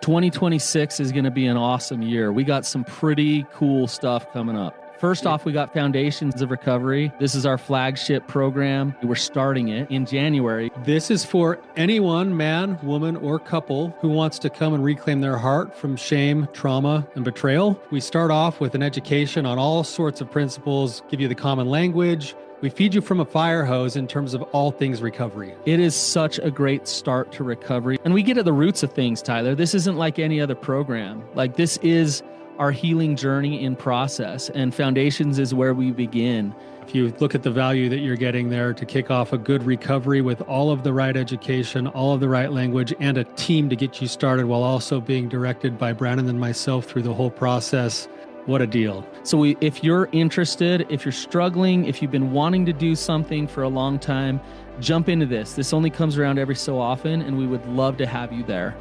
2026 is going to be an awesome year. We got some pretty cool stuff coming up. First off, we got Foundations of Recovery. This is our flagship program. We're starting it in January. This is for anyone, man, woman, or couple who wants to come and reclaim their heart from shame, trauma, and betrayal. We start off with an education on all sorts of principles, give you the common language. We feed you from a fire hose in terms of all things recovery. It is such a great start to recovery. And we get at the roots of things, Tyler. This isn't like any other program. Like, this is our healing journey in process, and Foundations is where we begin. If you look at the value that you're getting there to kick off a good recovery with all of the right education, all of the right language, and a team to get you started while also being directed by Brandon and myself through the whole process, what a deal. So if you're interested, if you're struggling, if you've been wanting to do something for a long time, jump into this. This only comes around every so often, and we would love to have you there.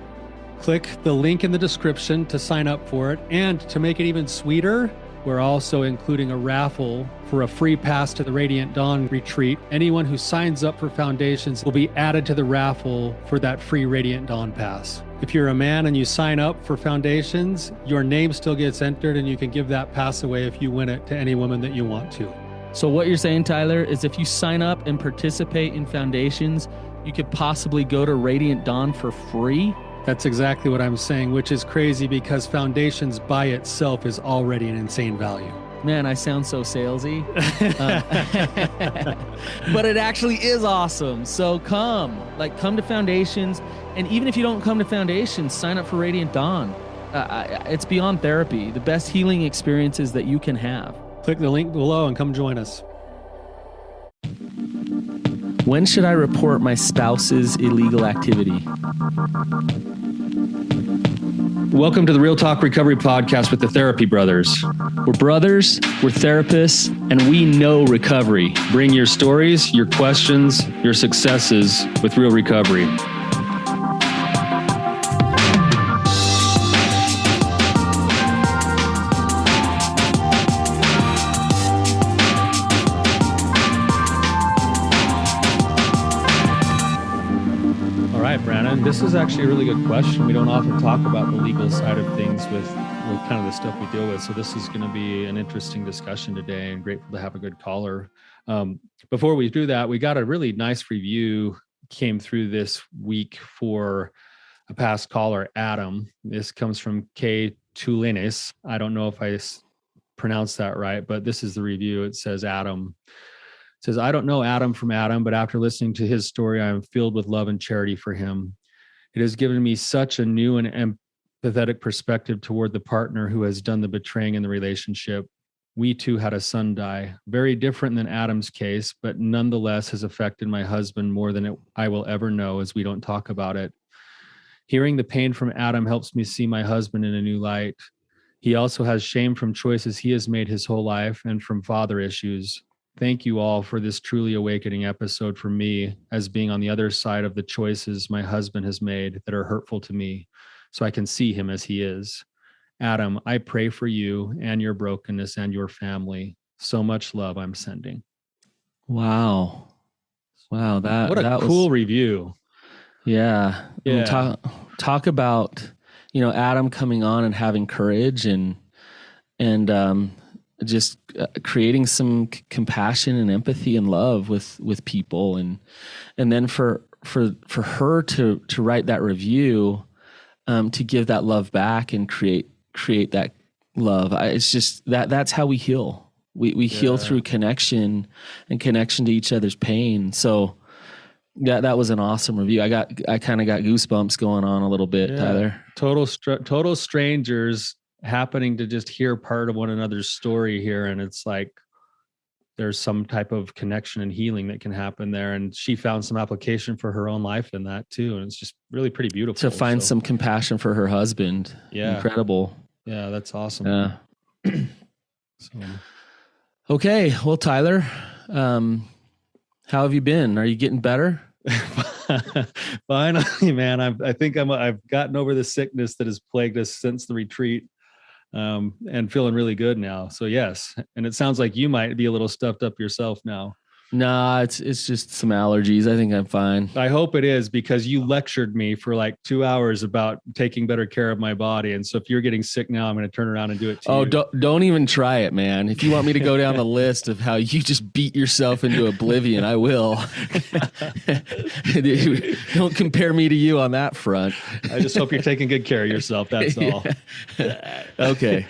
Click the link in the description to sign up for it. And to make it even sweeter, we're also including a raffle for a free pass to the Radiant Dawn retreat. Anyone who signs up for Foundations will be added to the raffle for that free Radiant Dawn pass. If you're a man and you sign up for Foundations, your name still gets entered, and you can give that pass away if you win it to any woman that you want to. So what you're saying, Tyler, is if you sign up and participate in Foundations, you could possibly go to Radiant Dawn for free? That's exactly what I'm saying, which is crazy because Foundations by itself is already an insane value. Man, I sound so salesy. But it actually is awesome. So come to Foundations. And even if you don't come to Foundations, sign up for Radiant Dawn. It's beyond therapy, the best healing experiences that you can have. Click the link below and come join us. When should I report my spouse's illegal activity? Welcome to the Real Talk Recovery Podcast with the Therapy Brothers. We're brothers, we're therapists, and we know recovery. Bring your stories, your questions, your successes with real recovery. Brandon, this is actually a really good question. We don't often talk about the legal side of things with kind of the stuff we deal with. So this is going to be an interesting discussion today, and grateful to have a good caller. Before we do that, we got a really nice review came through this week for a past caller, Adam. This comes from K. Tulinis. I don't know if I pronounced that right, but this is the review. It says, Adam says, I don't know Adam from Adam, but after listening to his story, I am filled with love and charity for him. It has given me such a new and empathetic perspective toward the partner who has done the betraying in the relationship. We too had a son die, very different than Adam's case, but nonetheless has affected my husband more than I will ever know, as we don't talk about it. Hearing the pain from Adam helps me see my husband in a new light. He also has shame from choices he has made his whole life and from father issues. Thank you all for this truly awakening episode for me, as being on the other side of the choices my husband has made that are hurtful to me, so I can see him as he is. Adam, I pray for you and your brokenness and your family. So much love I'm sending. Wow. What a cool review. Yeah. Talk about, Adam coming on and having courage and just creating some compassion and empathy and love with people, and then for her to write that review, to give that love back and create that love. It's just that's how we heal. We heal through connection and connection to each other's pain. So yeah, that was an awesome review. I kind of got goosebumps going on a little bit, Tyler. Total strangers happening to just hear part of one another's story here, and it's like there's some type of connection and healing that can happen there, and she found some application for her own life in that too, and it's just really pretty beautiful to find some compassion for her husband. Incredible. That's awesome. Okay, well, Tyler, how have you been? Are you getting better? Finally, man. I think I've gotten over the sickness that has plagued us since the retreat. And feeling really good now. So yes. And it sounds like you might be a little stuffed up yourself now. Nah, it's just some allergies. I think I'm fine. I hope it is, because you lectured me for like 2 hours about taking better care of my body. And so if you're getting sick now, I'm going to turn around and do it to you. Don't even try it, man. If you want me to go down the list of how you just beat yourself into oblivion, I will. Don't compare me to you on that front. I just hope you're taking good care of yourself. That's all. Okay.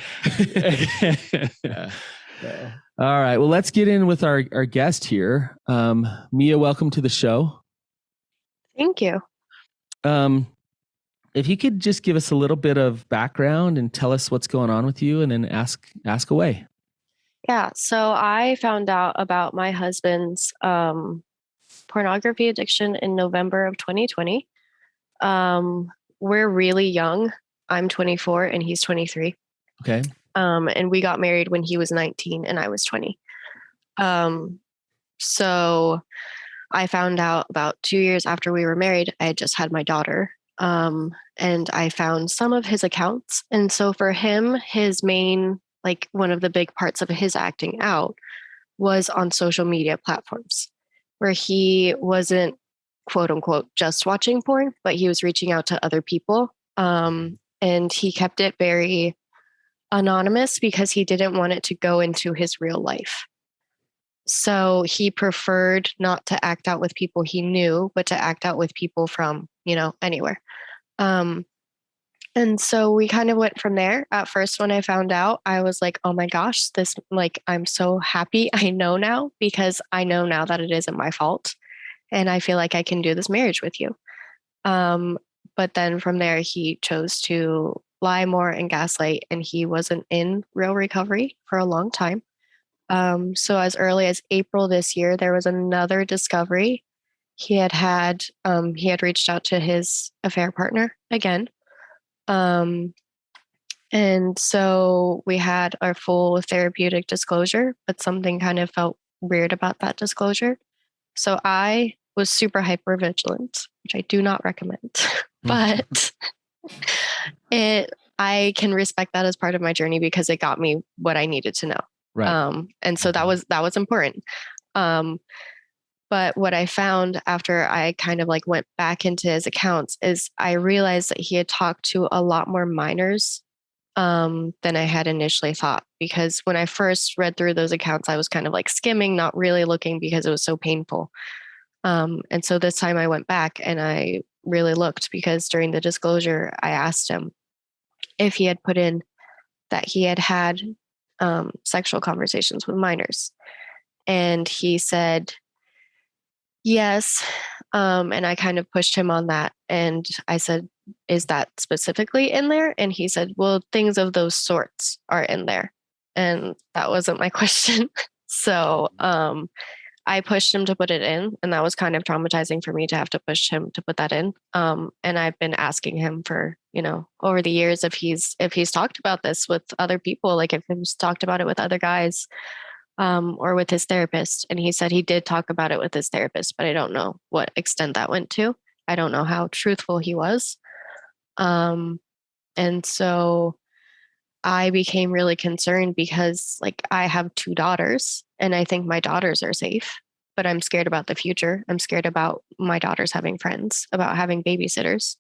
All right. Well, let's get in with our guest here. Mia, welcome to the show. Thank you. If you could just give us a little bit of background and tell us what's going on with you, and then ask away. Yeah. So I found out about my husband's pornography addiction in November of 2020. We're really young. I'm 24 and he's 23. Okay. And we got married when he was 19 and I was 20. So I found out about 2 years after we were married. I had just had my daughter. And I found some of his accounts. And so for him, his main, like one of the big parts of his acting out was on social media platforms, where he wasn't, quote unquote, just watching porn, but he was reaching out to other people. And he kept it very anonymous because he didn't want it to go into his real life. So he preferred not to act out with people he knew, but to act out with people from, anywhere. And so we kind of went from there. At first, when I found out, I was like, oh my gosh, I'm so happy I know now, because I know now that it isn't my fault. And I feel like I can do this marriage with you. But then from there, he chose to lie more and gaslight, and he wasn't in real recovery for a long time. So as early as April this year, there was another discovery. He had reached out to his affair partner again. And so we had our full therapeutic disclosure, but something kind of felt weird about that disclosure. So I was super hyper vigilant, which I do not recommend, but I can respect that as part of my journey because it got me what I needed to know. Right. And so that was important. But what I found after I kind of like went back into his accounts is I realized that he had talked to a lot more minors than I had initially thought. Because when I first read through those accounts, I was kind of like skimming, not really looking because it was so painful. And so this time I went back and I really looked, because during the disclosure, I asked him if he had put in that he had sexual conversations with minors. And he said, yes. And I kind of pushed him on that. And I said, is that specifically in there? And he said, well, things of those sorts are in there. And that wasn't my question. So I pushed him to put it in. And that was kind of traumatizing for me to have to push him to put that in. And I've been asking him for, over the years, if he's talked about this with other people, like if he's talked about it with other guys, or with his therapist. And he said he did talk about it with his therapist, but I don't know what extent that went to. I don't know how truthful he was. And so I became really concerned because I have 2 daughters and I think my daughters are safe, but I'm scared about the future. I'm scared about my daughters having friends, about having babysitters,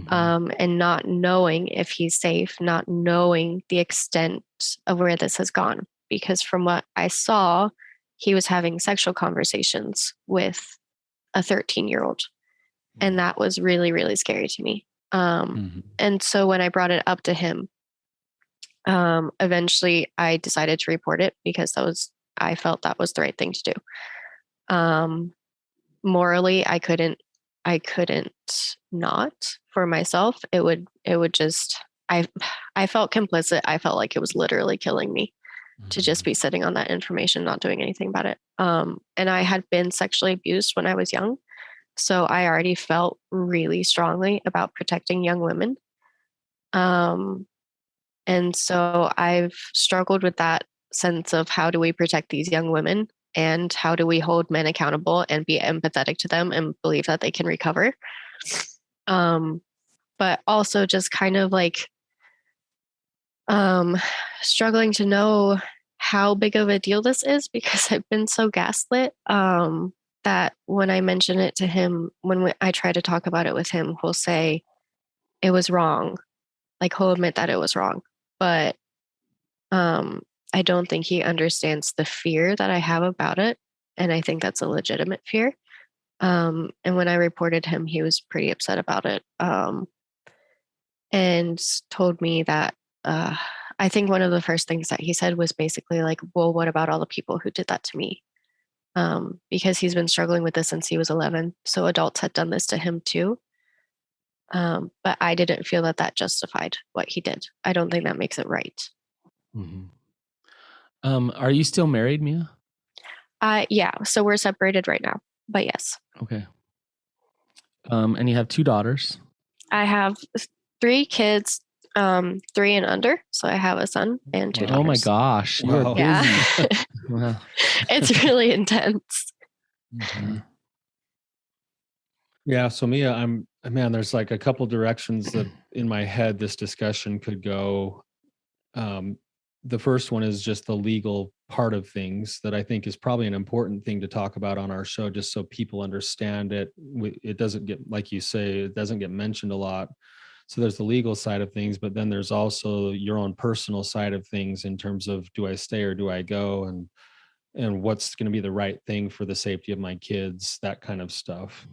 and not knowing if he's safe, not knowing the extent of where this has gone. Because from what I saw, he was having sexual conversations with a 13-year-old. And that was really, really scary to me. And so when I brought it up to him, eventually I decided to report it because I felt that was the right thing to do. Morally, I couldn't not for myself. It would just, I felt complicit. I felt like it was literally killing me to just be sitting on that information, not doing anything about it. And I had been sexually abused when I was young. So I already felt really strongly about protecting young women. And so I've struggled with that sense of how do we protect these young women and how do we hold men accountable and be empathetic to them and believe that they can recover. But also just kind of struggling to know how big of a deal this is because I've been so gaslit that when I mention it to him, I try to talk about it with him, he'll say it was wrong. Like he'll admit that it was wrong, but um, I don't think he understands the fear that I have about it, and I think that's a legitimate fear. And when I reported him, he was pretty upset about it, and told me that uh, I think one of the first things that he said was basically like, "Well, what about all the people who did that to me?" Because he's been struggling with this since he was 11, so adults had done this to him too. But I didn't feel that that justified what he did. I don't think that makes it right. Mhm. Are you still married, Mia? Yeah, so we're separated right now, but yes, Okay. And you have 2 daughters. I have 3 kids, 3 and under. So I have a son and 2 Wow. Oh my daughters. gosh, you are Wow. Yeah, busy. Wow. it's really intense. Mhm. Yeah. So Mia, man, there's like a couple directions that in my head this discussion could go. Um, the first one is just the legal part of things that I think is probably an important thing to talk about on our show, just so people understand it. It doesn't get, like you say, it doesn't get mentioned a lot. So there's the legal side of things, but then there's also your own personal side of things in terms of, do I stay or do I go? And what's going to be the right thing for the safety of my kids, that kind of stuff.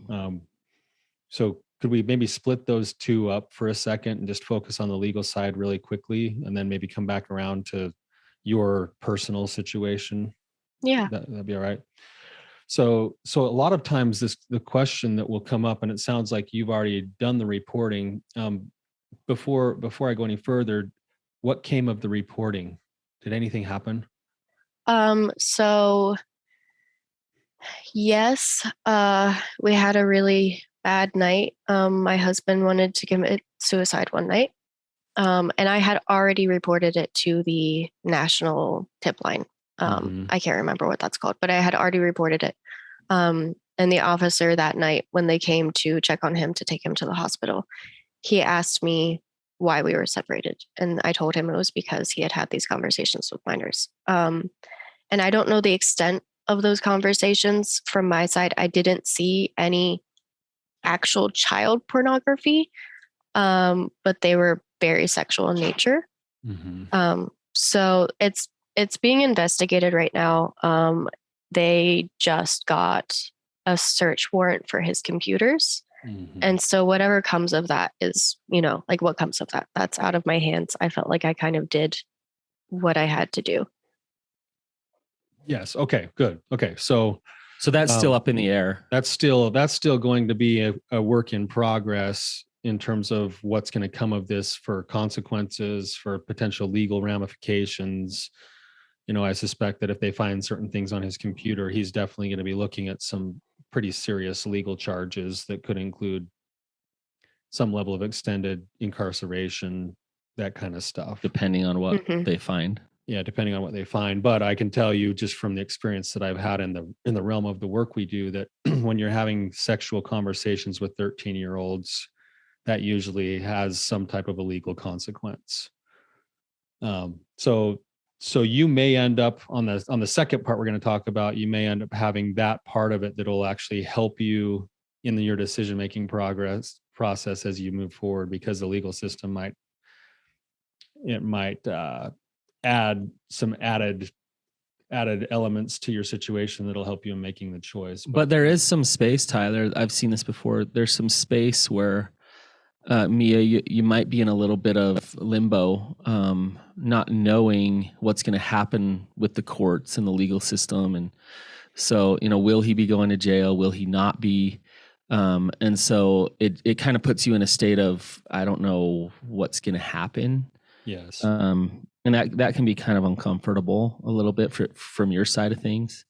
So could we maybe split those two up for a second and just focus on the legal side really quickly, and then maybe come back around to your personal situation? Yeah. That'd be all right. So a lot of times the question that will come up, and it sounds like you've already done the reporting. Before I go any further, what came of the reporting? Did anything happen? So yes, we had a really bad night. My husband wanted to commit suicide one night. And I had already reported it to the national tip line. Mm-hmm. I can't remember what that's called, but I had already reported it. And the officer that night, when they came to check on him to take him to the hospital, he asked me why we were separated. And I told him it was because he had had these conversations with minors. And I don't know the extent of those conversations from my side. I didn't see any actual child pornography, but they were very sexual in nature. Mm-hmm. So it's being investigated right now. They just got a search warrant for his computers. Mm-hmm. And so whatever comes of that is, like what comes of that, that's out of my hands. I felt like I kind of did what I had to do. Yes. Okay. Good. Okay. So That's still up in the air. that's still going to be a work in progress in terms of what's going to come of this, for consequences, for potential legal ramifications. I suspect that if they find certain things on his computer, he's definitely going to be looking at some pretty serious legal charges that could include some level of extended incarceration, that kind of stuff. Depending on what Mhm. they find. Yeah, depending on what they find. But I can tell you, just from the experience that I've had in the realm of the work we do, that when you're having sexual conversations with 13-year-olds, that usually has some type of a legal consequence. So you may end up on the second part we're going to talk about, you may end up having that part of it that'll actually help you in your decision making process as you move forward, because the legal system might add some added elements to your situation that'll help you in making the choice. But there is some space, Tyler. I've seen this before. There's some space where Mia, you might be in a little bit of limbo, not knowing what's going to happen with the courts and the legal system. And so, will he be going to jail? Will he not be? And so it kind of puts you in a state of, I don't know what's going to happen. Yes. And that can be kind of uncomfortable a little bit from your side of things.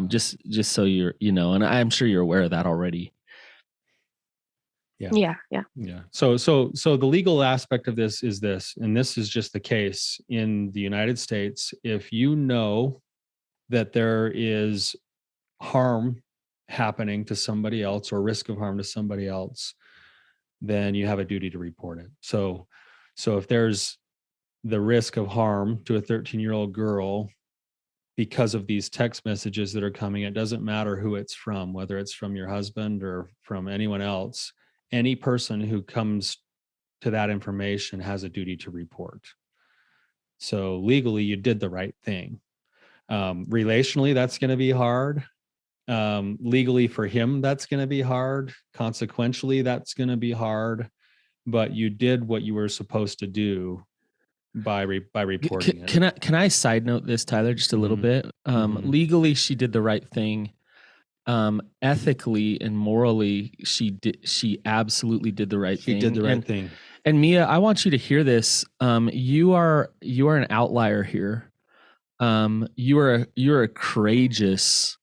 Just so and I'm sure you're aware of that already. Yeah. So the legal aspect of this is this, and this is just the case in the United States. If you know that there is harm happening to somebody else, or risk of harm to somebody else, then you have a duty to report it. So if there's the risk of harm to a 13-year-old girl because of these text messages that are coming. It doesn't matter who it's from, whether it's from your husband or from anyone else. Any person who comes to that information has a duty to report. So legally, you did the right thing. Relationally, that's going to be hard. Legally for him, that's going to be hard. Consequentially, that's going to be hard. But you did what you were supposed to do by reporting it. Can I side note this, Tyler, just a little bit? Legally, she did the right thing. Ethically and morally, she absolutely did the right thing. She did the right thing. And Mia, I want you to hear this. You are an outlier here. You're a courageous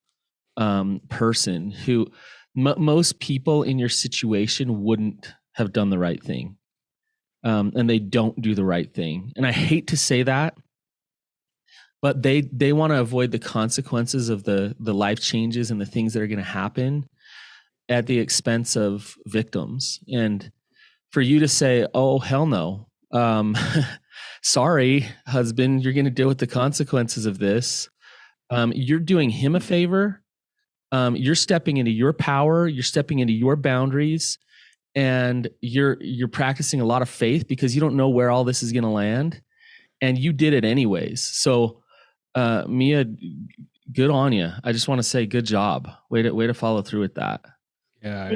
person who most people in your situation wouldn't have done the right thing. And they don't do the right thing. And I hate to say that, but they want to avoid the consequences of the life changes and the things that are going to happen at the expense of victims. And for you to say, oh, hell no, sorry, husband, you're going to deal with the consequences of this. You're doing him a favor. You're stepping into your power. You're stepping into your boundaries. And you're practicing a lot of faith because you don't know where all this is going to land, and you did it anyways. So, Mia, good on you. I just want to say, good job. Way to follow through with that. Yeah,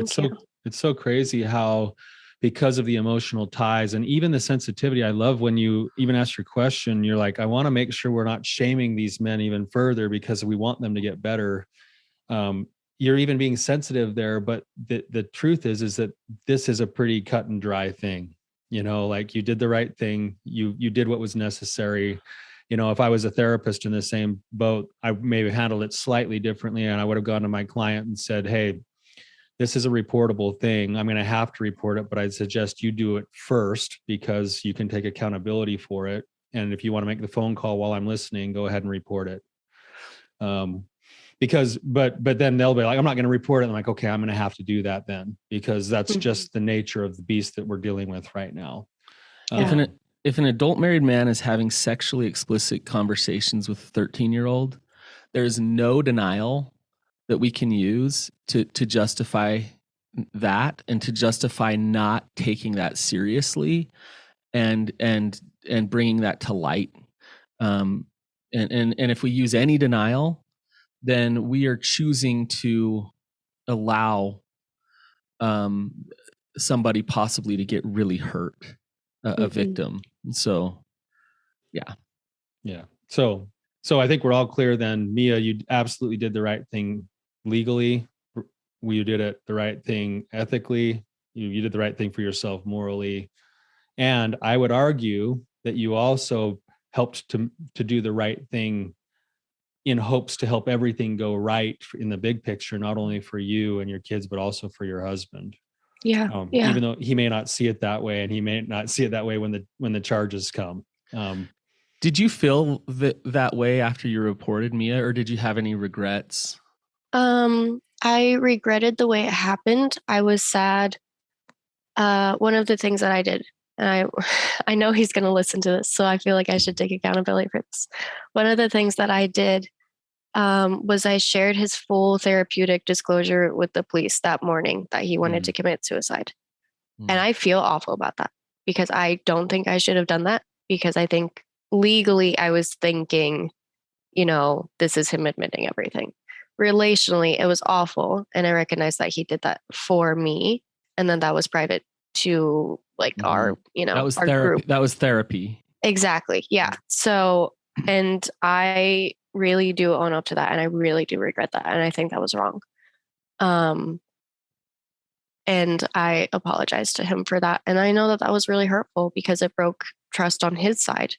it's so crazy how, because of the emotional ties and even the sensitivity. I love when you even ask your question. You're like, I want to make sure we're not shaming these men even further because we want them to get better. You're even being sensitive there, but the truth is that this is a pretty cut and dry thing. Like, you did the right thing. You did what was necessary. If I was a therapist in the same boat, I maybe handled it slightly differently, and I would have gone to my client and said, hey, this is a reportable thing. I'm going to have to report it, but I'd suggest you do it first because you can take accountability for it. And if you want to make the phone call while I'm listening, go ahead and report it. Because, but then they'll be like, I'm not going to report it. I'm like, okay, I'm going to have to do that then, because that's just the nature of the beast that we're dealing with right now. If an adult married man is having sexually explicit conversations with a 13-year-old, there's no denial that we can use to justify that and to justify not taking that seriously and bringing that to light. And if we use any denial, then we are choosing to allow somebody possibly to get really hurt, a victim. So, yeah. So I think we're all clear then. Mia, you absolutely did the right thing legally. You did it the right thing ethically. You did the right thing for yourself morally. And I would argue that you also helped to do the right thing in hopes to help everything go right in the big picture, not only for you and your kids, but also for your husband. Yeah. Even though he may not see it that way, and he may not see it that way when the charges come. Did you feel that way after you reported, Mia, or did you have any regrets? I regretted the way it happened. I was sad. One of the things that I did, and I know he's going to listen to this, so I feel like I should take accountability for this. One of the things that I did was I shared his full therapeutic disclosure with the police that morning that he wanted to commit suicide. And I feel awful about that because I don't think I should have done that, because I think legally I was thinking, this is him admitting everything. Relationally, it was awful. And I recognized that he did that for me. And then that was private to our, that was our therapy. group. That was therapy. Exactly. Yeah. So, and I really do own up to that. And I really do regret that. And I think that was wrong. And I apologize to him for that. And I know that was really hurtful because it broke trust on his side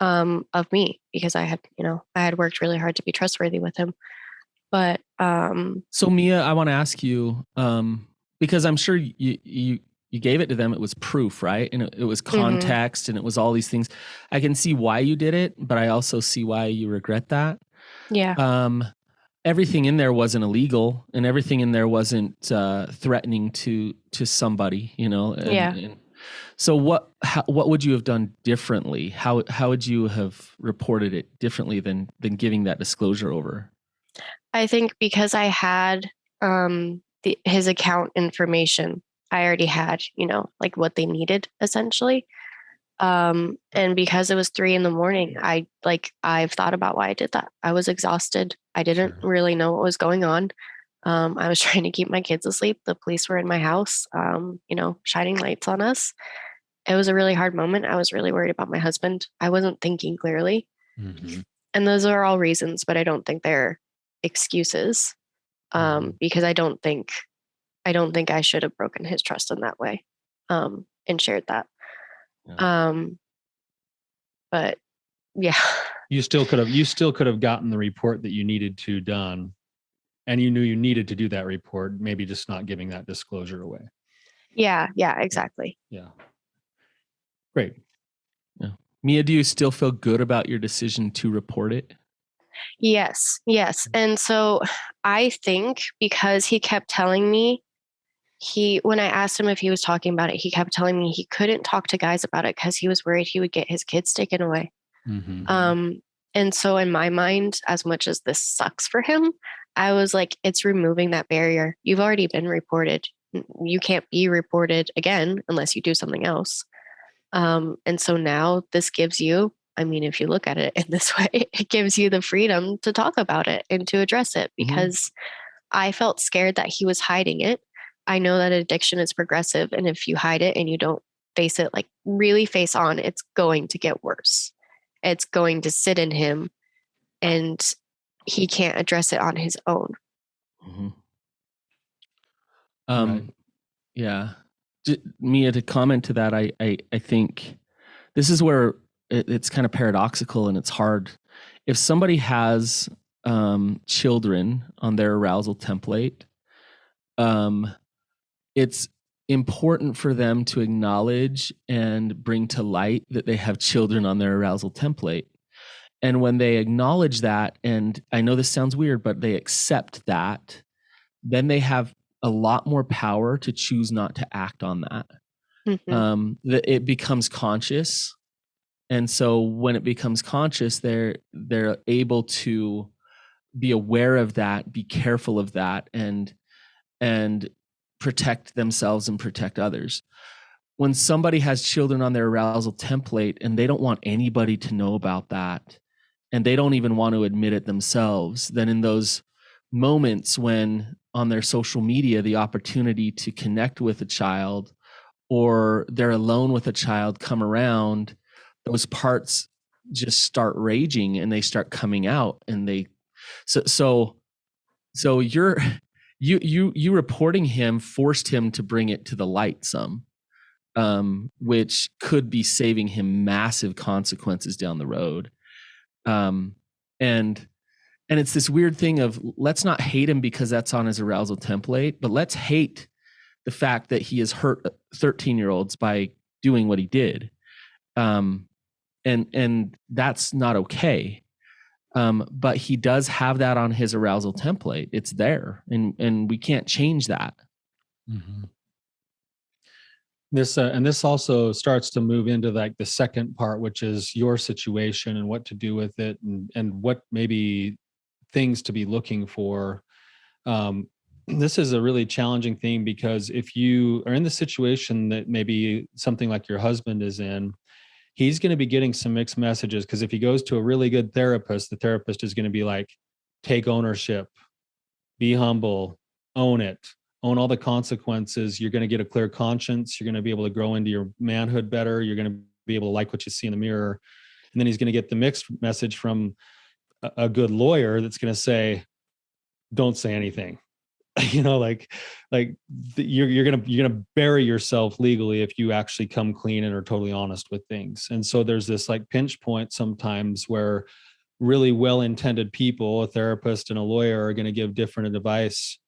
of me, because I had worked really hard to be trustworthy with him. But so Mia, I want to ask you, because I'm sure you gave it to them. It was proof, right? And it was context, and it was all these things. I can see why you did it, but I also see why you regret that. Yeah. Everything in there wasn't illegal, and everything in there wasn't threatening to somebody, Yeah. So what would you have done differently? How would you have reported it differently than giving that disclosure over? I think because I had his account information, I already had, like what they needed essentially. And because it was 3 a.m, I've thought about why I did that. I was exhausted. I didn't really know what was going on. I was trying to keep my kids asleep. The police were in my house, shining lights on us. It was a really hard moment. I was really worried about my husband. I wasn't thinking clearly. Mm-hmm. And those are all reasons, but I don't think they're excuses. Because I don't think I should have broken his trust in that way, and shared that. Yeah. But yeah. You still could have gotten the report that you needed to done, and you knew you needed to do that report, maybe just not giving that disclosure away. Yeah, exactly. Yeah. Great. Yeah. Mia, do you still feel good about your decision to report it? Yes. And so I think because he kept telling me, when I asked him if he was talking about it, he kept telling me he couldn't talk to guys about it because he was worried he would get his kids taken away. Mm-hmm. And so in my mind, as much as this sucks for him, I was like, it's removing that barrier. You've already been reported. You can't be reported again unless you do something else. And so now this gives you, I mean, if you look at it in this way, it gives you the freedom to talk about it and to address it, because I felt scared that he was hiding it. I know that addiction is progressive, and if you hide it and you don't face it, like really face on, it's going to get worse. It's going to sit in him, and he can't address it on his own. Mm-hmm. Right. Yeah. Mia, to comment to that, I think this is where it's kind of paradoxical and it's hard. If somebody has children on their arousal template, it's important for them to acknowledge and bring to light that they have children on their arousal template. And when they acknowledge that, and I know this sounds weird, but they accept that, then they have a lot more power to choose not to act on that. It becomes conscious. And so when it becomes conscious, they're able to be aware of that, be careful of that, and protect themselves and protect others. When somebody has children on their arousal template and they don't want anybody to know about that, and they don't even want to admit it themselves, then in those moments when on their social media, the opportunity to connect with a child or they're alone with a child come around, those parts just start raging and they start coming out, and so you reporting him forced him to bring it to the light some, which could be saving him massive consequences down the road. And it's this weird thing of, let's not hate him because that's on his arousal template, but let's hate the fact that he has hurt 13-year-olds by doing what he did. And that's not okay. But he does have that on his arousal template. It's there, and we can't change that. Mm-hmm. This also starts to move into like the second part, which is your situation and what to do with it, and what maybe things to be looking for. This is a really challenging thing, because if you are in the situation that maybe something like your husband is in, he's going to be getting some mixed messages, because if he goes to a really good therapist, the therapist is going to be like, take ownership, be humble, own it, own all the consequences. You're going to get a clear conscience. You're going to be able to grow into your manhood better. You're going to be able to like what you see in the mirror. And then he's going to get the mixed message from a good lawyer that's going to say, don't say anything. You're gonna bury yourself legally if you actually come clean and are totally honest with things. And so there's this like pinch point sometimes where really well-intended people, a therapist and a lawyer, are going to give different advice.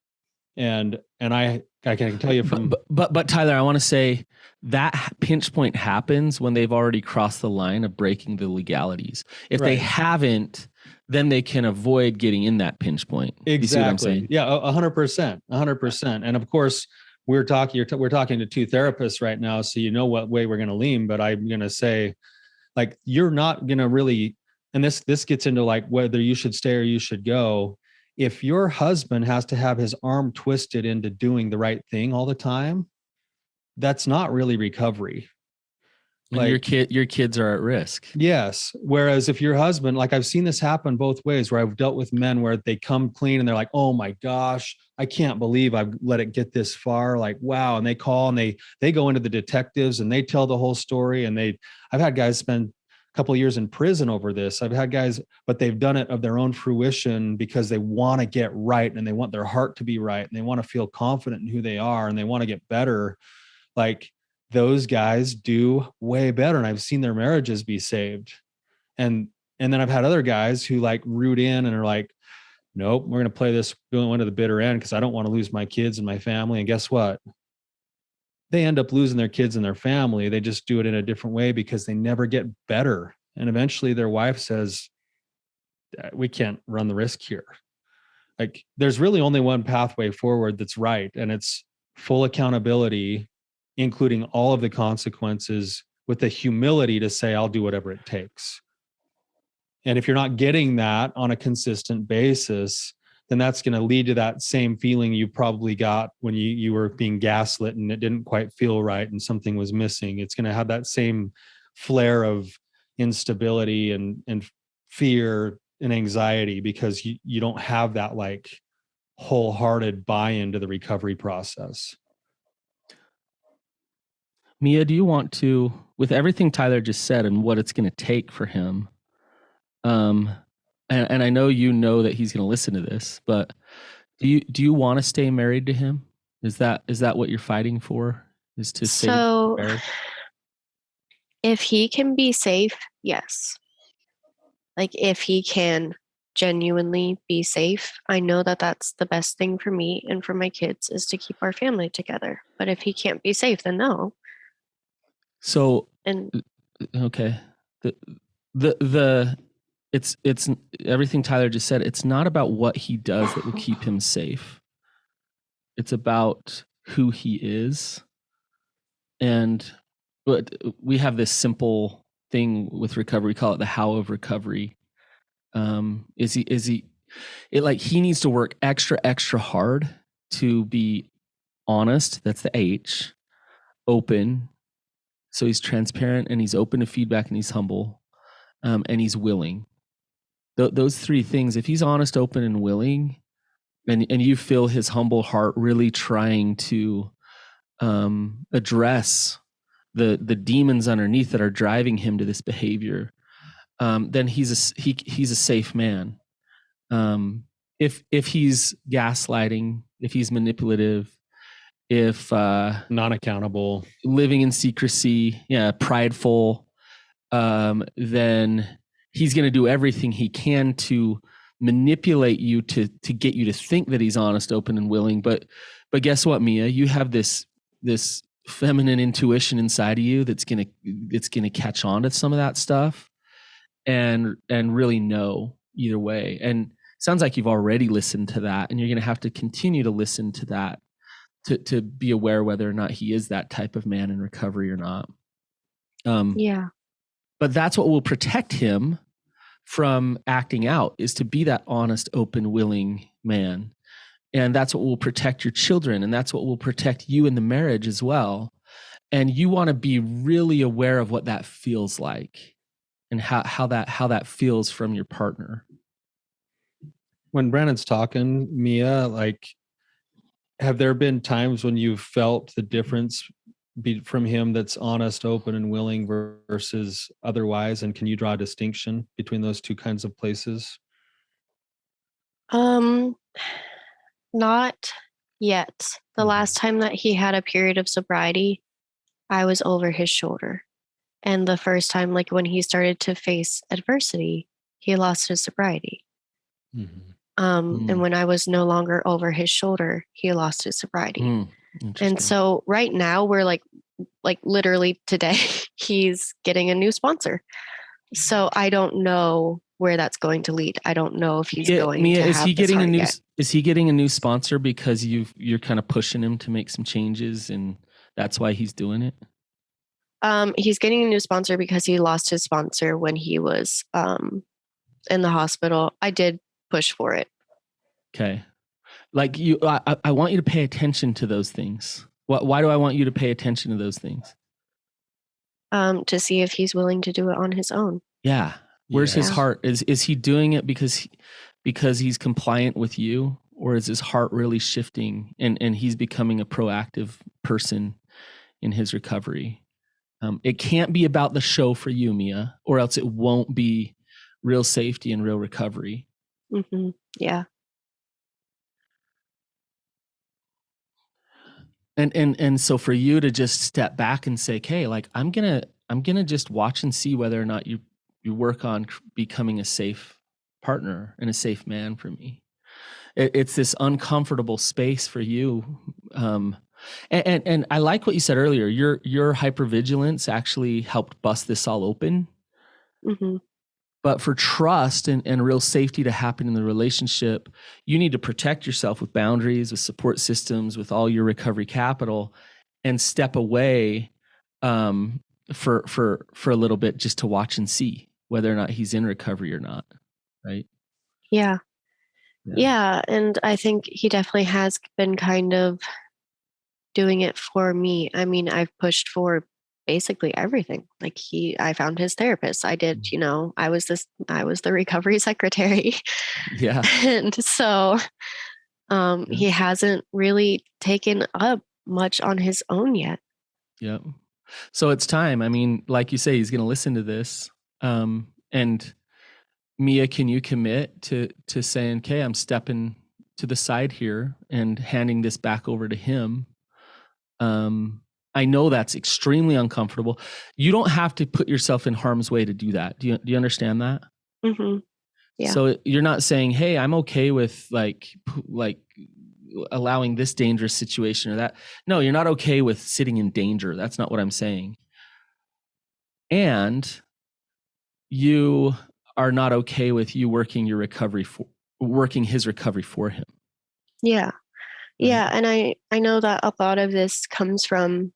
And I can tell you from but Tyler, I want to say that pinch point happens when they've already crossed the line of breaking the legalities. If they haven't, then they can avoid getting in that pinch point. Exactly. You see what I'm saying? Yeah, 100%. And of course, we're talking to two therapists right now, so you know what way we're going to lean. But I'm going to say, like, you're not going to really, and this gets into like whether you should stay or you should go. If your husband has to have his arm twisted into doing the right thing all the time, that's not really recovery. And your kids are at risk. Yes. Whereas if your husband, like I've seen this happen both ways, where I've dealt with men where they come clean and they're like, oh my gosh, I can't believe I've let it get this far. Like, wow. And they call and they go into the detectives and they tell the whole story. And I've had guys spend a couple of years in prison over this. I've had guys, but they've done it of their own fruition because they want to get right and they want their heart to be right and they want to feel confident in who they are and they want to get better. Like, those guys do way better. And I've seen their marriages be saved. And then I've had other guys who like root in and are like, nope, we're going to play this going to the bitter end because I don't want to lose my kids and my family. And guess what? They end up losing their kids and their family. They just do it in a different way because they never get better. And eventually their wife says, we can't run the risk here. Like, there's really only one pathway forward that's right. And it's full accountability, including all of the consequences, with the humility to say, I'll do whatever it takes. And if you're not getting that on a consistent basis, then that's going to lead to that same feeling you probably got when you were being gaslit and it didn't quite feel right and something was missing. It's going to have that same flare of instability and fear and anxiety because you don't have that like wholehearted buy-in to the recovery process. Mia, do you want to, with everything Tyler just said and what it's going to take for him, and I know that he's going to listen to this, but do you want to stay married to him? Is that what you're fighting for? Is to stay married? If he can be safe, yes. Like, if he can genuinely be safe, I know that that's the best thing for me and for my kids, is to keep our family together. But if he can't be safe, then no. So, and okay, it's everything Tyler just said. It's not about what he does that will keep him safe. It's about who he is. But we have this simple thing with recovery. We call it the how of recovery. He needs to work extra hard to be honest. That's the H. Open. So he's transparent and he's open to feedback and he's humble, and he's willing. Those three things, if he's honest, open, and willing, and you feel his humble heart really trying to address the demons underneath that are driving him to this behavior, then he's a safe man. If he's gaslighting, if he's manipulative, if non-accountable, living in secrecy, prideful, then he's going to do everything he can to manipulate you to get you to think that he's honest, open, and willing. But guess what, Mia? You have this feminine intuition inside of you that's gonna catch on to some of that stuff and really know either way. And it sounds like you've already listened to that, and you're going to have to continue to listen to that to be aware whether or not he is that type of man in recovery or not. But that's what will protect him from acting out, is to be that honest, open, willing man. And that's what will protect your children. And that's what will protect you in the marriage as well. And you want to be really aware of what that feels like and how that feels from your partner. When Brandon's talking, Mia, like, have there been times when you've felt the difference from him that's honest, open, and willing versus otherwise? And can you draw a distinction between those two kinds of places? Not yet. The last time that he had a period of sobriety, I was over his shoulder. And the first time, like when he started to face adversity, he lost his sobriety. And when I was no longer over his shoulder, he lost his sobriety. And so right now we're like literally today, he's getting a new sponsor. So I don't know where that's going to lead. I don't know if he's going Mia, to is have he this getting a heart new yet. is he getting a new sponsor because you're kind of pushing him to make some changes and that's why he's doing it? He's getting a new sponsor because he lost his sponsor when he was in the hospital. I did push for it. Okay. Like I want you to pay attention to those things. Why do I want you to pay attention to those things? To see if he's willing to do it on his own. Yeah. Where's his Yeah. heart? Is he doing it because he's compliant with you, or is his heart really shifting and he's becoming a proactive person in his recovery? It can't be about the show for you, Mia, or else it won't be real safety and real recovery. Mm-hmm. Yeah. And so for you to just step back and say, okay, like I'm gonna just watch and see whether or not you work on becoming a safe partner and a safe man for me. It's this uncomfortable space for you. And I like what you said earlier. Your hypervigilance actually helped bust this all open. Mm-hmm. But for trust and real safety to happen in the relationship, you need to protect yourself with boundaries, with support systems, with all your recovery capital, and step away for a little bit just to watch and see whether or not he's in recovery or not. Right? Yeah. Yeah. And I think he definitely has been kind of doing it for me. I mean, I've pushed for basically everything. Like I found his therapist. I did, I was the recovery secretary. Yeah. And so he hasn't really taken up much on his own yet. Yep. So it's time. I mean, like you say, he's going to listen to this. And Mia, can you commit to saying, okay, I'm stepping to the side here and handing this back over to him? I know that's extremely uncomfortable. You don't have to put yourself in harm's way to do that. Do you understand that? Mm-hmm. Yeah. So you're not saying, hey, I'm okay with like allowing this dangerous situation or that. No, you're not okay with sitting in danger. That's not what I'm saying. And you are not okay with you working his recovery for him. Yeah. Yeah. And I know that a lot of this comes from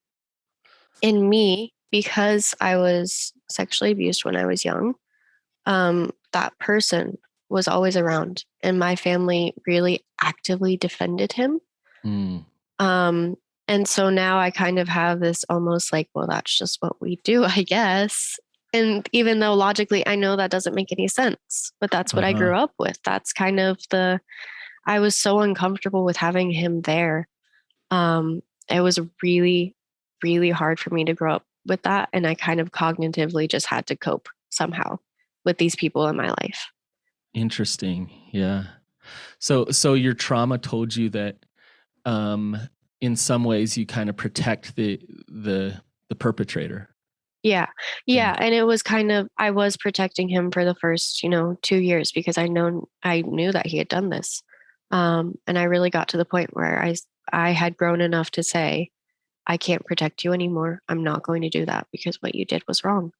in me because I was sexually abused when I was young. That person was always around and my family really actively defended him. And so now I kind of have this almost like, well, that's just what we do, I guess. And even though logically I know that doesn't make any sense, but that's what I grew up with. That's kind of I was so uncomfortable with having him there. It was really, really hard for me to grow up with that. And I kind of cognitively just had to cope somehow with these people in my life. Interesting. Yeah. So your trauma told you that in some ways you kind of protect the perpetrator. Yeah. And it was kind of, I was protecting him for the first, 2 years because I knew that he had done this. And I really got to the point where I had grown enough to say, I can't protect you anymore. I'm not going to do that because what you did was wrong.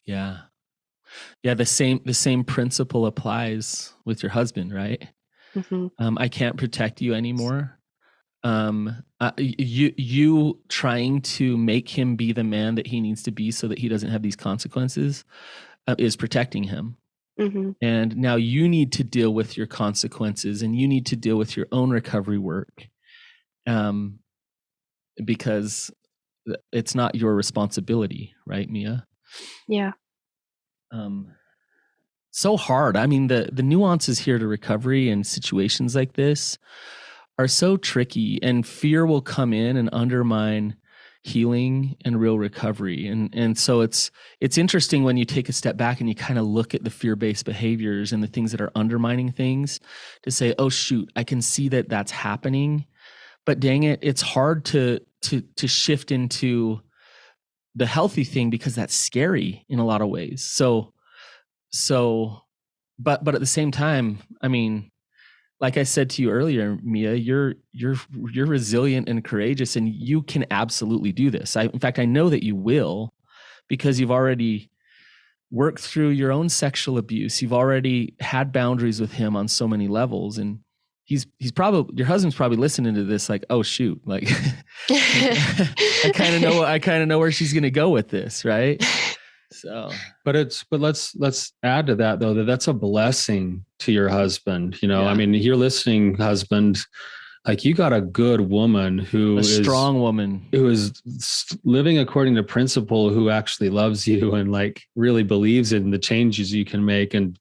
Yeah. Yeah. The same principle applies with your husband, right? Mm-hmm. I can't protect you anymore. You trying to make him be the man that he needs to be so that he doesn't have these consequences is protecting him. Mm-hmm. And now you need to deal with your consequences and you need to deal with your own recovery work. Because it's not your responsibility, right, Mia? Yeah. So hard. I mean, the nuances here to recovery and situations like this are so tricky, and fear will come in and undermine healing and real recovery. And so it's interesting when you take a step back and you kind of look at the fear-based behaviors and the things that are undermining things to say, oh shoot, I can see that that's happening, but dang it, it's hard to shift into the healthy thing because that's scary in a lot of ways. But at the same time, I mean, like I said to you earlier, Mia, you're resilient and courageous, and you can absolutely do this. In fact, I know that you will, because you've already work through your own sexual abuse. You've already had boundaries with him on so many levels, and he's probably, your husband's probably listening to this like, oh shoot, like I kind of know where she's going to go with this, right? So, but let's add to that though, that's a blessing to your husband. Yeah. I mean, you're listening, husband, like you got a good woman a strong woman who is living according to principle, who actually loves you and like really believes in the changes you can make. And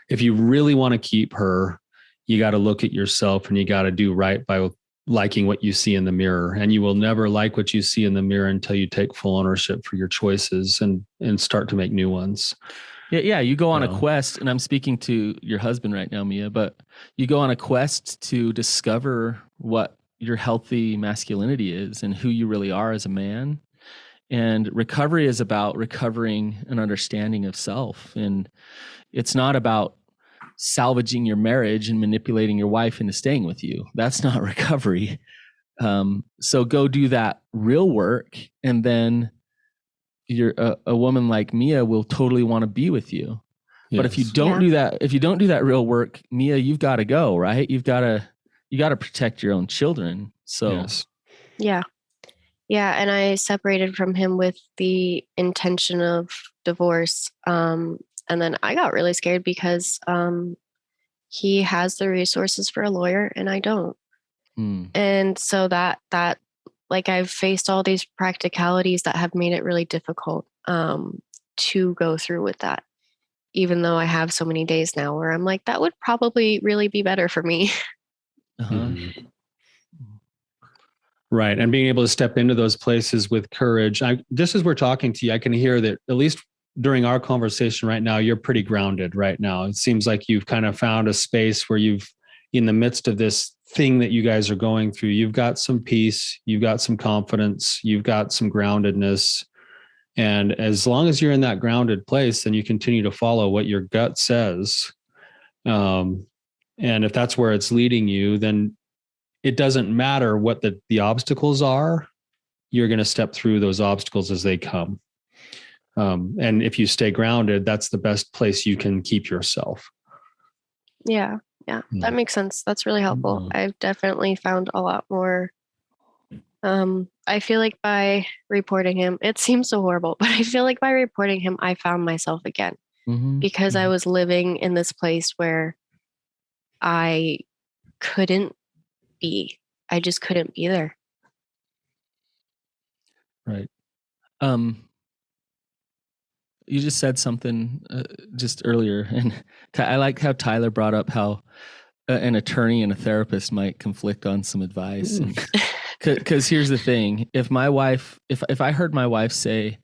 if you really want to keep her, you got to look at yourself and you got to do right by liking what you see in the mirror. And you will never like what you see in the mirror until you take full ownership for your choices and start to make new ones. Yeah. You go on a quest, and I'm speaking to your husband right now, Mia, but you go on a quest to discover what your healthy masculinity is and who you really are as a man. And recovery is about recovering an understanding of self. And it's not about salvaging your marriage and manipulating your wife into staying with you. That's not recovery. So go do that real work, and then you're a woman like Mia will totally want to be with you. Yes. But if you don't do that real work, Mia, you've got to go, right? You got to protect your own children. So yes. Yeah. And I separated from him with the intention of divorce. And then I got really scared because he has the resources for a lawyer and I don't. And so that like I've faced all these practicalities that have made it really difficult to go through with that, even though I have so many days now where I'm like, that would probably really be better for me. Right. And being able to step into those places with courage. Just as we're talking to you, I can hear that at least during our conversation right now, you're pretty grounded right now. It seems like you've kind of found a space where you've, in the midst of this thing that you guys are going through, you've got some peace, you've got some confidence, you've got some groundedness. And as long as you're in that grounded place, then you continue to follow what your gut says. And if that's where it's leading you, then it doesn't matter what the obstacles are. You're going to step through those obstacles as they come. And if you stay grounded, that's the best place you can keep yourself. Yeah, that makes sense. That's really helpful. I've definitely found a lot more. I feel like by reporting him, it seems so horrible, but I feel like by reporting him, I found myself again because I was living in this place where I couldn't be. I just couldn't be there. Right. You just said something just earlier, and I like how Tyler brought up how an attorney and a therapist might conflict on some advice. Because here's the thing: if my wife, if I heard my wife say,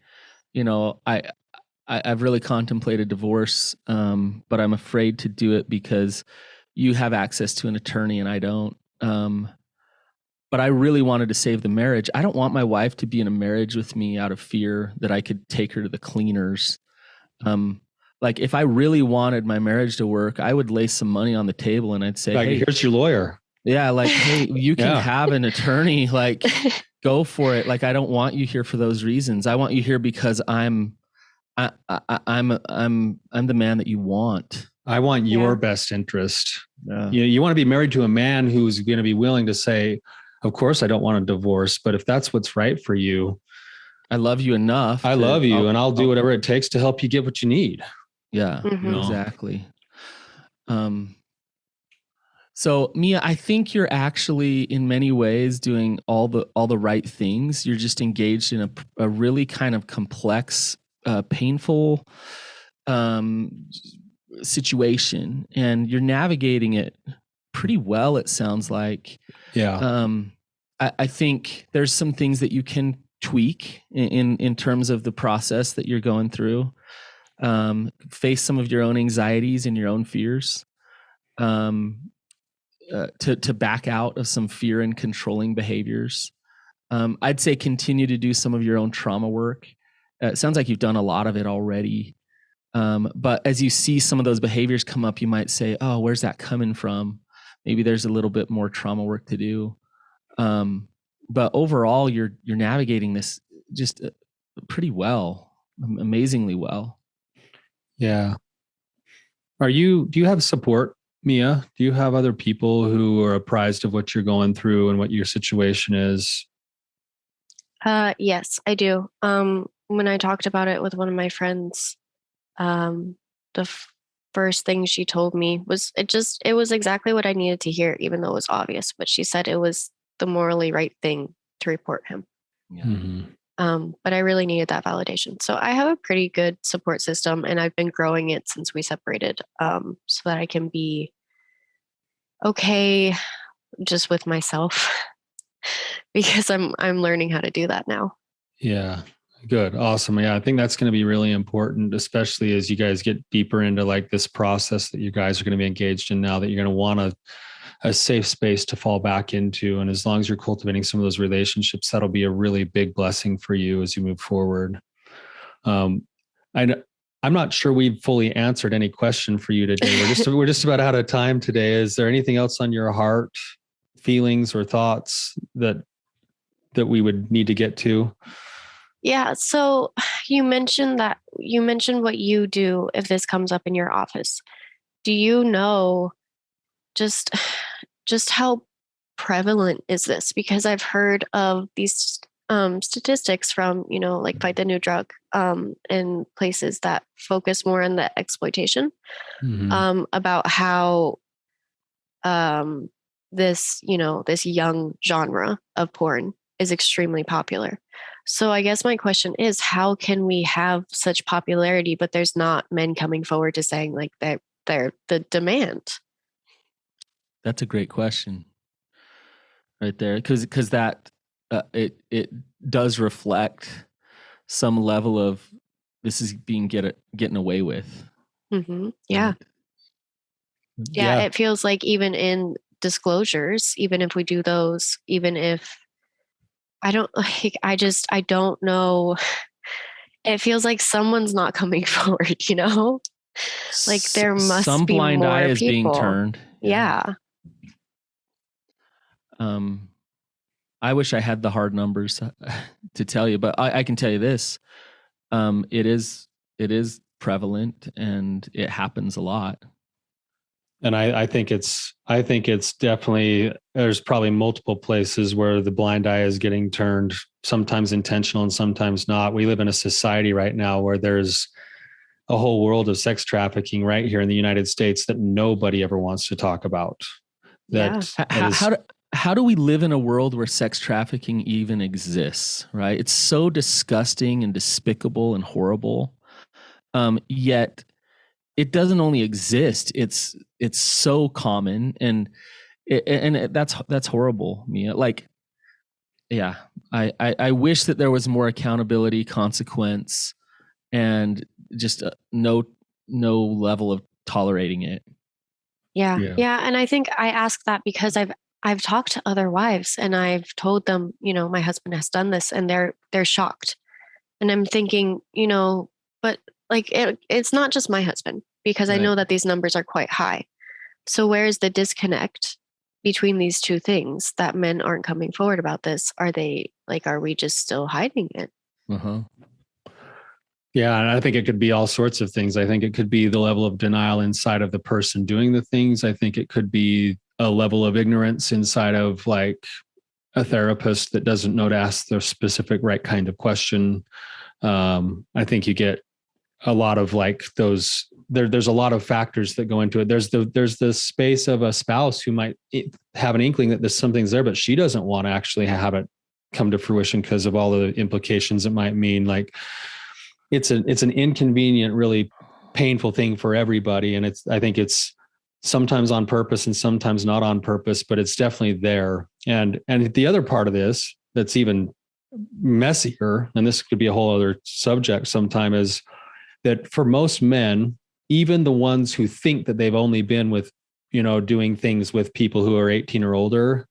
I've really contemplated divorce, but I'm afraid to do it because you have access to an attorney and I don't. But I really wanted to save the marriage. I don't want my wife to be in a marriage with me out of fear that I could take her to the cleaners. Like if I really wanted my marriage to work, I would lay some money on the table and I'd say, like, hey, here's your lawyer. Yeah. Like, hey, you can have an attorney, like go for it. Like, I don't want you here for those reasons. I want you here because I'm the man that you want. I want your best interest. Yeah. You want to be married to a man who's going to be willing to say, of course, I don't want a divorce, but if that's what's right for you, I love you enough. I love you, and I'll do whatever it takes to help you get what you need. Yeah, exactly. So Mia, I think you're actually in many ways doing all the right things. You're just engaged in a really kind of complex, painful situation, and you're navigating it pretty well, it sounds like. Yeah. I think there's some things that you can tweak in terms of the process that you're going through. Face some of your own anxieties and your own fears. To back out of some fear and controlling behaviors. I'd say continue to do some of your own trauma work. It sounds like you've done a lot of it already. But as you see some of those behaviors come up, you might say, oh, where's that coming from? Maybe there's a little bit more trauma work to do. But overall, you're navigating this just pretty well, amazingly well. Yeah. Do you have support, Mia? Do you have other people who are apprised of what you're going through and what your situation is? Yes, I do. When I talked about it with one of my friends, um, the first thing she told me was it was exactly what I needed to hear, even though it was obvious. But she said it was the morally right thing to report him. Yeah. Mm-hmm. But I really needed that validation. So I have a pretty good support system, and I've been growing it since we separated, so that I can be okay just with myself because I'm learning how to do that now. Yeah. Good. Awesome. Yeah. I think that's going to be really important, especially as you guys get deeper into like this process that you guys are going to be engaged in now, that you're going to want a safe space to fall back into. And as long as you're cultivating some of those relationships, that'll be a really big blessing for you as you move forward. I'm not sure we've fully answered any question for you today. We're just about out of time today. Is there anything else on your heart, feelings or thoughts that we would need to get to? Yeah. So you mentioned what you do if this comes up in your office. Do you know just how prevalent is this? Because I've heard of these statistics from, like Fight the New Drug, in places that focus more on the exploitation, Mm-hmm. about how this young genre of porn is extremely popular. So I guess my question is, how can we have such popularity, but there's not men coming forward to saying like they're the demand? That's a great question right there, because that it does reflect some level of this is being getting away with. Mm-hmm. Yeah. Right? Yeah. It feels like even in disclosures, even if we do those, even if I don't like, I don't know. It feels like someone's not coming forward, Like there Some must be blind eye more is being people. turned. Yeah. I wish I had the hard numbers to tell you, but I can tell you this: it is prevalent and it happens a lot. And I think it's definitely, there's probably multiple places where the blind eye is getting turned, sometimes intentional and sometimes not. We live in a society right now where there's a whole world of sex trafficking right here in the United States that nobody ever wants to talk about. Yeah. How do we live in a world where sex trafficking even exists, right? It's so disgusting and despicable and horrible. Yet it doesn't only exist, it's so common, and that's horrible, Mia. Like, yeah, I wish that there was more accountability, consequence, and just no level of tolerating it. Yeah. Yeah. And I think I ask that because I've talked to other wives and I've told them, my husband has done this, and they're shocked. And I'm thinking, but like it's not just my husband, because I Right. know that these numbers are quite high. So where is the disconnect between these two things, that men aren't coming forward about this? Are we just still hiding it? Uh-huh. Yeah, and I think it could be all sorts of things. I think it could be the level of denial inside of the person doing the things. I think it could be a level of ignorance inside of like a therapist that doesn't know to ask the specific right kind of question. I think you get a lot of like those. There's a lot of factors that go into it. There's the space of a spouse who might have an inkling that there's something's there, but she doesn't want to actually have it come to fruition because of all the implications it might mean. Like it's an inconvenient, really painful thing for everybody, and I think it's sometimes on purpose and sometimes not on purpose, but it's definitely there. And the other part of this that's even messier, and this could be a whole other subject sometime, is that for most men, even the ones who think that they've only been with, doing things with people who are 18 or older,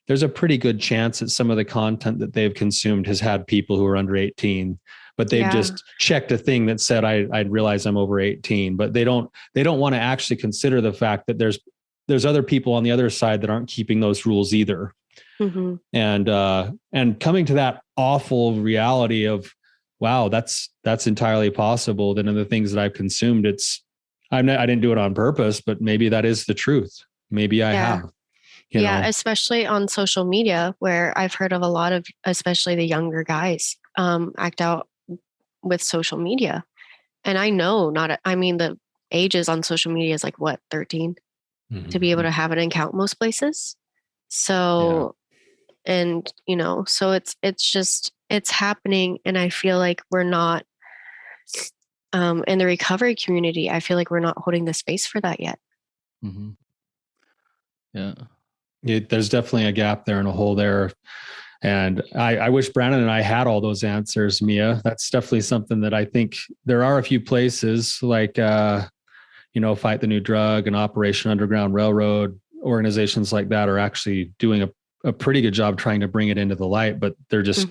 there's a pretty good chance that some of the content that they've consumed has had people who are under 18, but they've just checked a thing that said, I'd realize I'm over 18, but they don't want to actually consider the fact that there's other people on the other side that aren't keeping those rules either. Mm-hmm. And coming to that awful reality of wow, that's entirely possible. Then in the things that I've consumed, I didn't do it on purpose, but maybe that is the truth. Maybe I have. You know? Especially on social media, where I've heard of a lot of, especially the younger guys, act out with social media. And I know the ages on social media is like what, 13 to be able to have an account most places. So, and so it's happening. And I feel like we're not, in the recovery community, I feel like we're not holding the space for that yet. Mm-hmm. Yeah. There's definitely a gap there and a hole there. And I wish Brandon and I had all those answers, Mia. That's definitely something that I think there are a few places like, Fight the New Drug and Operation Underground Railroad, organizations like that are actually doing a pretty good job trying to bring it into the light, but they're just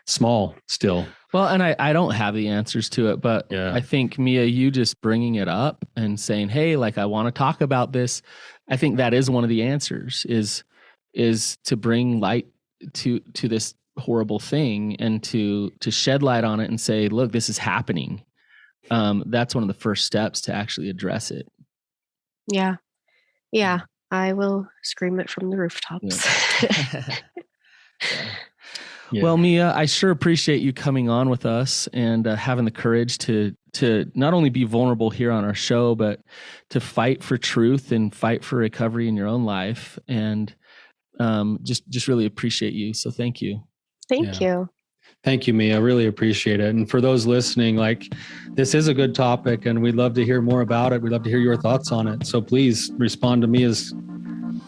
small still. Well, and I don't have the answers to it, but I think, Mia, you just bringing it up and saying, hey, like, I want to talk about this. I think that is one of the answers is to bring light to this horrible thing and to shed light on it and say, look, this is happening. That's one of the first steps to actually address it. Yeah. I will scream it from the rooftops. Yeah. Well, Mia, I sure appreciate you coming on with us and having the courage to not only be vulnerable here on our show, but to fight for truth and fight for recovery in your own life. And just really appreciate you. So thank you. Thank you. Thank you, Mia. I really appreciate it. And for those listening, like, this is a good topic and we'd love to hear more about it. We'd love to hear your thoughts on it. So please respond to Mia's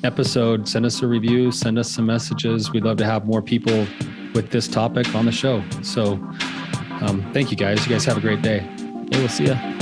episode, send us a review, send us some messages. We'd love to have more people with this topic on the show. So thank you guys. You guys have a great day. Hey, we'll see ya.